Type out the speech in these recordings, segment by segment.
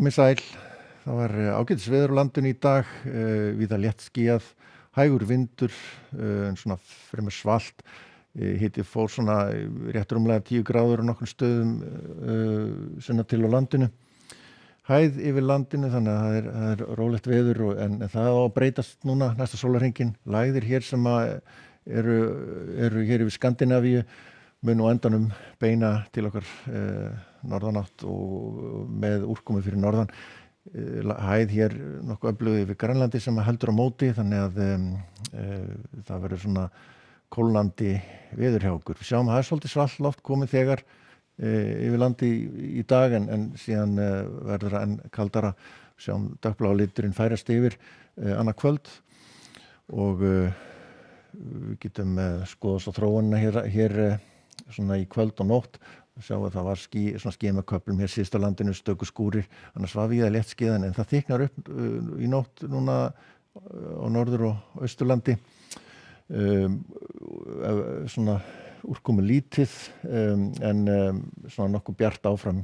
Komið sæl. Það var ágætis veður á landinu í dag, víða léttskýjað, hægur vindur, en svona fremur svalt. Hiti fór svona rétt rúmlega 10 gráður á nokkrum stöðum sunnan til á landinu. Hæð yfir landinu, þannig að það er rólegt veður en það á að breytast núna næsta sólarhringinn. Lægðir hér sem eru hér yfir Skandinavíu munu á endanum beina til okkar norðanátt og með úrkomu fyrir norðan. Hæð hér nokkuð öflug yfir Grænlandi sem heldur á móti, þannig að það verður svona kólnandi veður hjá okkur. Við sjáum að það er svolítið svalt loft komið þegar yfir landi í dag en síðan verður það enn kaldara. Við sjáum dökkblá liturinn færast yfir annað kvöld og við getum skoðast á þróunina hér svona í kvöld og nótt. Við sjáum að það var skýjað með köflum hér síðst á landinu, stöku skúrir, annars var víða léttskýjað en það þykknar upp í nótt núna á norður- og austurlandi. Svona úrkomu lítið en svona nokkuð bjart áfram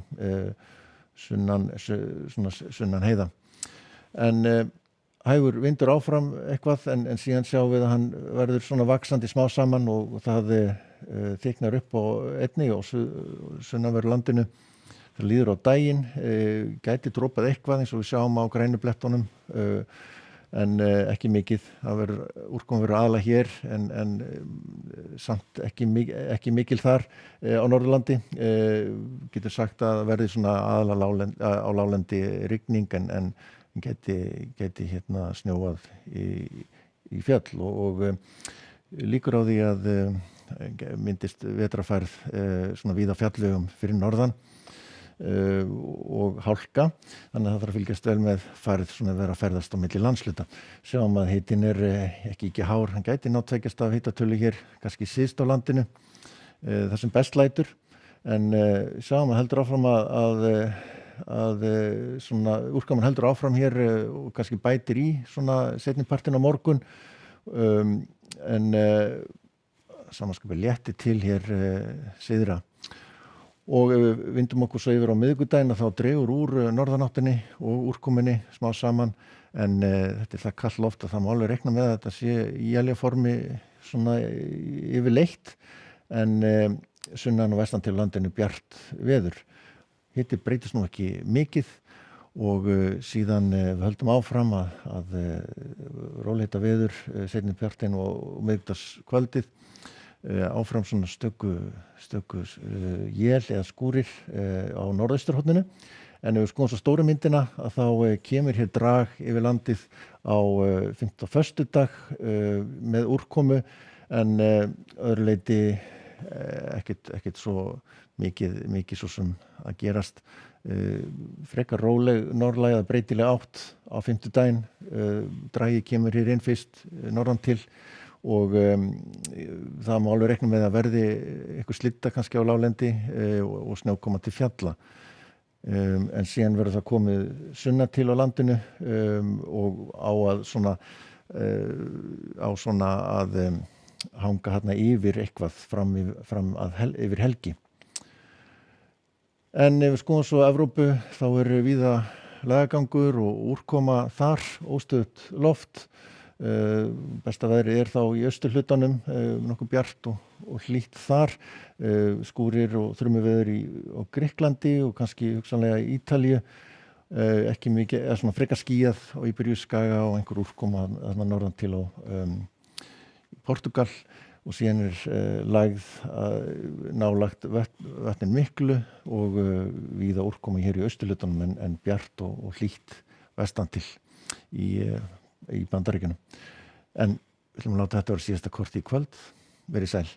sunnan heiða. En hægur vindur áfram eitthvað en síðan sjáum við að hann verður svona vaxandi smá saman og það þyknar upp á einni og sunnanverðu landinu. Það líður á daginn, gæti dropað eitthvað eins og við sjáum á grænu blettunum en ekki mikið. Úrkoman verður aðallega hér en samt ekki mikil þar á Norðurlandi. Getur sagt að verði svona aðallega á láglendi rigning en gæti hérna snjóað í fjall og líkur á því að myndist vetrarfærð svona víða fjallvegum fyrir norðan og hálka, þannig að það þarf að fylgjast vel með færð svona vera að ferðast á milli landshluta. Sjáum að hitinn er ekki hár, hann gæti náð 2 stiga hitatölu hér, kannski syðst á landinu, það sem best lætur, en sjáum að heldur áfram að svona úrkoman heldur áfram hér og kannski bætir í svona seinni partinn á morgun en samanskapið létti til hér syðra. Og ef við vindum okkur svo yfir á miðvikudaginn þá dregur úr norðanáttinni og úrkomunni smá saman en þetta er það kalt loft að það má alveg reikna með að þetta sé í éljaformi svona yfirleitt en sunnan og vestan til landinu bjart veður. Hiti breytist nú ekki mikið og síðan við höldum áfram að róleita veður seinni partinn og miðvikudagskvöldið. Áfram svona stöku él eða skúrir á norðausturhorninu en ef við skoðum svo stóru myndina að þá kemur hér drag yfir landið á 5. föstudag með úrkomu en öðru leyti ekkert svo mikið svo sem að gerast frekar róleg norðlæg eða breytileg átt á 5. Dragið kemur hér inn fyrst norðan til og það má alveg reikna með að verði eitthvað slitta kannski á láglendi og snjókoma til fjalla en síðan verður það komið sunnan til á landinu og á svona að hanga hérna yfir eitthvað fram yfir helgi. En ef við skoðum svo Evrópu þá víða lægðagangur og úrkoma þar, óstöðugt loft. Besta veðrið þá í austurhlutanum, nokkuð bjart og hlýtt þar, skúrir og þrumuveður á Grikklandi og kannski hugsanlega í Ítalíu, ekki mikið, eða svona frekar skýjað á Íberíuskaga og einhver úrkoma þarna norðan til á Portúgal og síðan lægð nálægt vatnin Miklu og víða úrkoma hér í austurhlutanum en bjart og hlýtt vestan til í Bandaríkjunum. En við ætlum að láta þetta vera síðasta kortið í kvöld. Verið sæl.